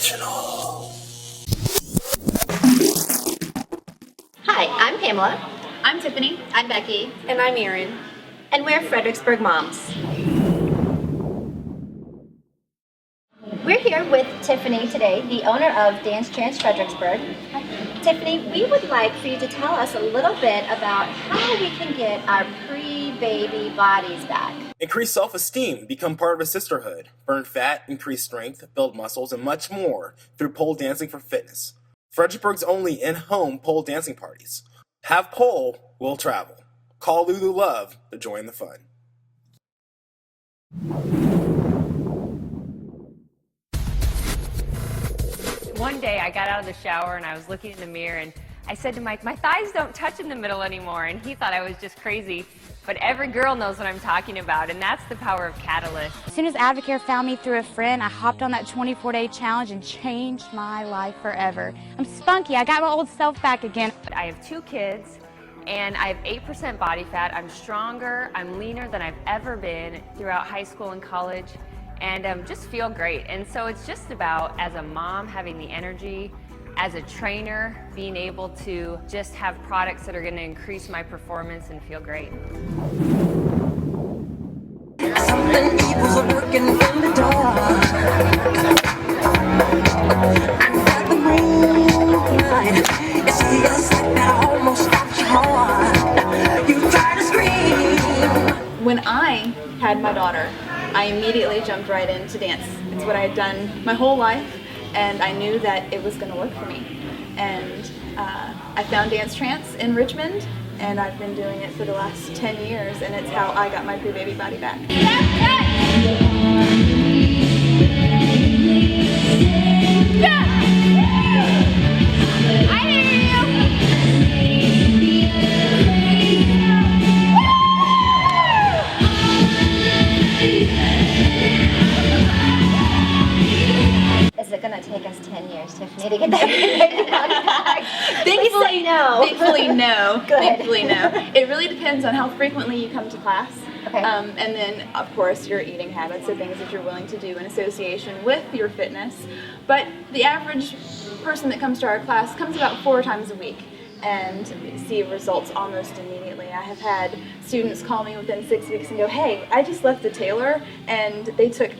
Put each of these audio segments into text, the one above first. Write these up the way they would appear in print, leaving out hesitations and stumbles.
Original. Hi, I'm Pamela. I'm Tiffany. I'm Becky. And I'm Erin. And we're Fredericksburg Moms. We're here with Tiffany today, the owner of Dance Trance Fredericksburg. Tiffany, we would like for you to tell us a little bit about how we can get our pre-baby bodies back. Increase self-esteem, become part of a sisterhood, burn fat, increase strength, build muscles, and much more through pole dancing for fitness. Fredericksburg's only in-home pole dancing parties. Have pole, we'll travel. Call Lulu Love to join the fun. One day I got out of the shower and I was looking in the mirror and I said to Mike, my thighs don't touch in the middle anymore, and he thought I was just crazy. But every girl knows what I'm talking about, and that's the power of Catalyst. As soon as Advocare found me through a friend, I hopped on that 24-day challenge and changed my life forever. I'm spunky. I got my old self back again. I have 2 kids, and I have 8% body fat. I'm stronger, I'm leaner than I've ever been throughout high school and college, and just feel great. And so it's just about, as a mom, having the energy, as a trainer, being able to just have products that are going to increase my performance and feel great. Something evil's lurking in the dark. Under the moonlight, it feels like that almost stops your heart. You try to scream. When I had my daughter, I immediately jumped right into dance. It's what I had done my whole life, and I knew that it was going to work for me. And I found Dance Trance in Richmond, and I've been doing it for the last 10 years, and it's how I got my pre-baby body back. Is it going to take us 10 years, Tiffany, to get that pre-baby body back? Thankfully, no. Thankfully, no. Good. Thankfully, no. It really depends on how frequently you come to class. Okay. And then, of course, your eating habits, the things that you're willing to do in association with your fitness. But the average person that comes to our class comes about 4 times a week and see results almost immediately. I have had students call me within 6 weeks and go, hey, I just left the tailor and they took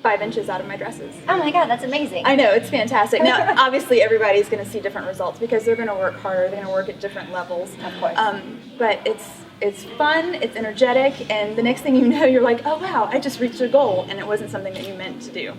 5 inches out of my dresses. Oh my God, that's amazing. I know, it's fantastic. Now, obviously, everybody's going to see different results because they're going to work harder, they're going to work at different levels. Of course. But it's fun, it's energetic, and the next thing you know, you're like, oh wow, I just reached a goal, and it wasn't something that you meant to do.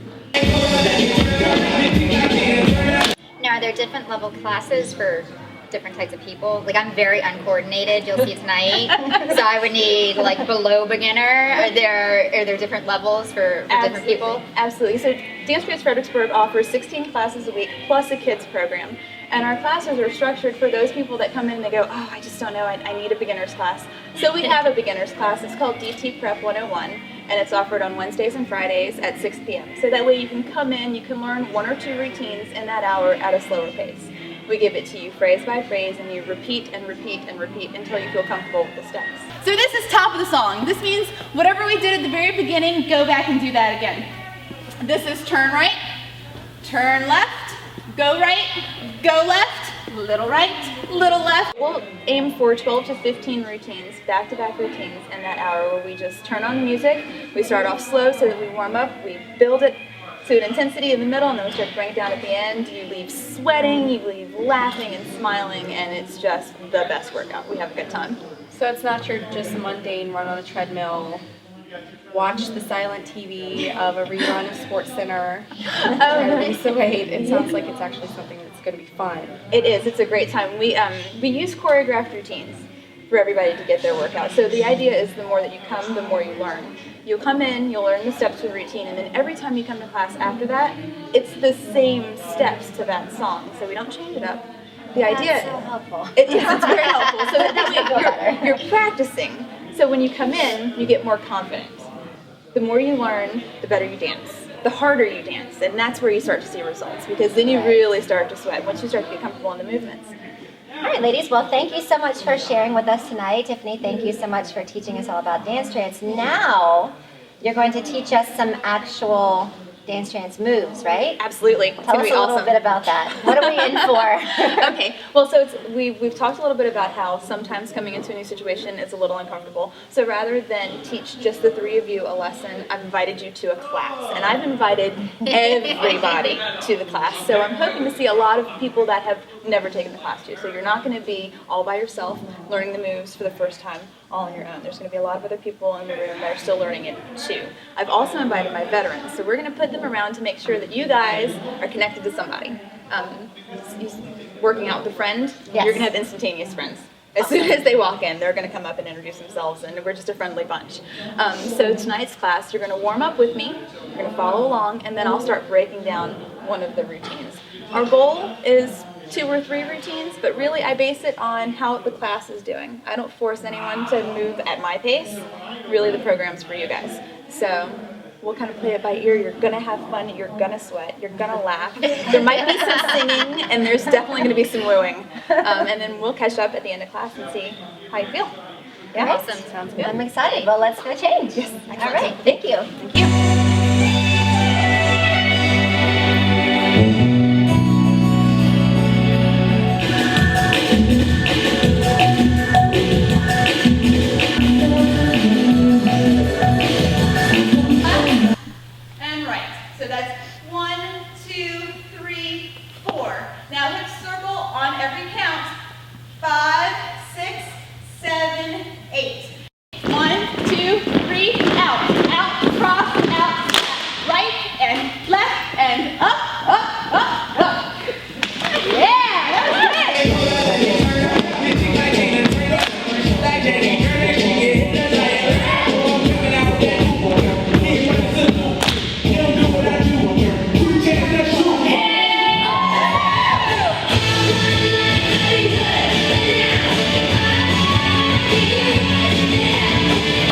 Now, are there different level classes for different types of people? Like, I'm very uncoordinated, you'll see tonight, so I would need, like, below beginner. Are there different levels for different people? Absolutely. So Dance Trance Fredericksburg offers 16 classes a week, plus a kids program. And our classes are structured for those people that come in and they go, oh, I just don't know, I need a beginner's class. So we have a beginner's class. It's called DT Prep 101, and it's offered on Wednesdays and Fridays at 6 p.m. So that way you can come in, you can learn 1 or 2 routines in that hour at a slower pace. We give it to you phrase by phrase, and you repeat and repeat and repeat until you feel comfortable with the steps. So this is top of the song. This means whatever we did at the very beginning, go back and do that again. This is turn right, turn left, go left, little right, little left. We'll aim for 12 to 15 routines, back-to-back routines in that hour where we just turn on the music. We start off slow so that we warm up, we build it to an intensity in the middle, and then we start to bring it down at the end. You leave sweating, you leave laughing and smiling, and it's just the best workout. We have a good time. So it's not your just mundane run on a treadmill, watch the silent TV of a rerun of Sports Center, try to lose the weight. It sounds like it's actually something that's going to be fun. It is. It's a great time. We use choreographed routines for everybody to get their workout. So the idea is the more that you come, the more you learn. You'll come in, you'll learn the steps to the routine, and then every time you come to class after that, it's the same steps to that song. So we don't change it up. The idea That's so helpful. It is. It's very helpful. So that way you're practicing. So when you come in, you get more confident. The more you learn, the better you dance. The harder you dance, and that's where you start to see results, because then you really start to sweat once you start to get comfortable in the movements. All right, ladies, well, thank you so much for sharing with us tonight. Tiffany, thank you so much for teaching us all about Dance Trance. Now, you're going to teach us some actual Dance Trance Moves, right? Absolutely. It's Tell gonna us be a little awesome. bit about that. What are we in for? Okay, well, so we've talked a little bit about how sometimes coming into a new situation is a little uncomfortable. So rather than teach just the three of you a lesson, I've invited you to a class, and I've invited everybody to the class. So I'm hoping to see a lot of people that have never taken the class too. So you're not going to be all by yourself learning the moves for the first time all on your own. There's going to be a lot of other people in the room that are still learning it too. I've also invited my veterans, so we're going to put them around to make sure that you guys are connected to somebody. He's working out with a friend, Yes. You're going to have instantaneous friends. As soon as they walk in, they're going to come up and introduce themselves, and we're just a friendly bunch. So tonight's class, you're going to warm up with me, you're going to follow along, and then I'll start breaking down one of the routines. Our goal is 2 or 3 routines, but really I base it on how the class is doing. I don't force anyone to move at my pace. Really, the program's for you guys. So we'll kind of play it by ear. You're gonna have fun, you're gonna sweat, you're gonna laugh. There might be some singing, and there's definitely gonna be some wooing. And then we'll catch up at the end of class and see how you feel. Yeah, Awesome. Sounds good. I'm excited. Well, let's go change. Yes. All right. Thank you. Thank you. And right. So that's 1, 2, 3, 4. Now hip circle on every count. 5, 6, 7, 8. 1, 2, 3, out, out, cross, out, right and left and up, up, up, up. Yeah, that was good.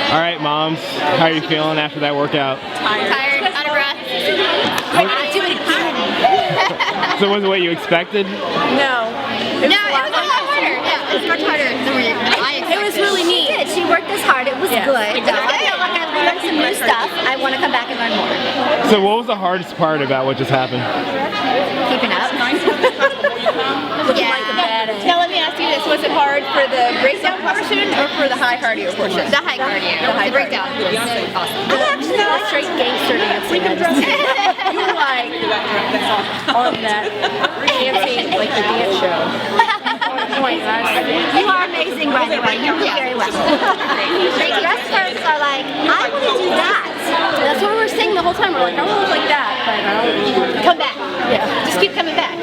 All right, moms, how are you feeling after that workout? Tired, out of breath. I gotta do it again. So was it what you expected? No, it was a lot harder. Yeah, it's much harder than I expected. It was really neat. She worked this hard. It was good. I feel like I learned some new stuff. I want to come back and learn more. So what was the hardest part about what just happened? Keeping up. Now let me ask you this, was it hard for the breakdown portion or for the high cardio portion? The high cardio. The breakdown was awesome. I actually like straight gangster dancing. You were like on that dancing, like the dance show. You are amazing, by the way. You do very well. The rest of us are like, I want to do that. That's what we were saying the whole time. We're like, I want to look like that, but I don't. Come back. Yeah. Just keep coming back.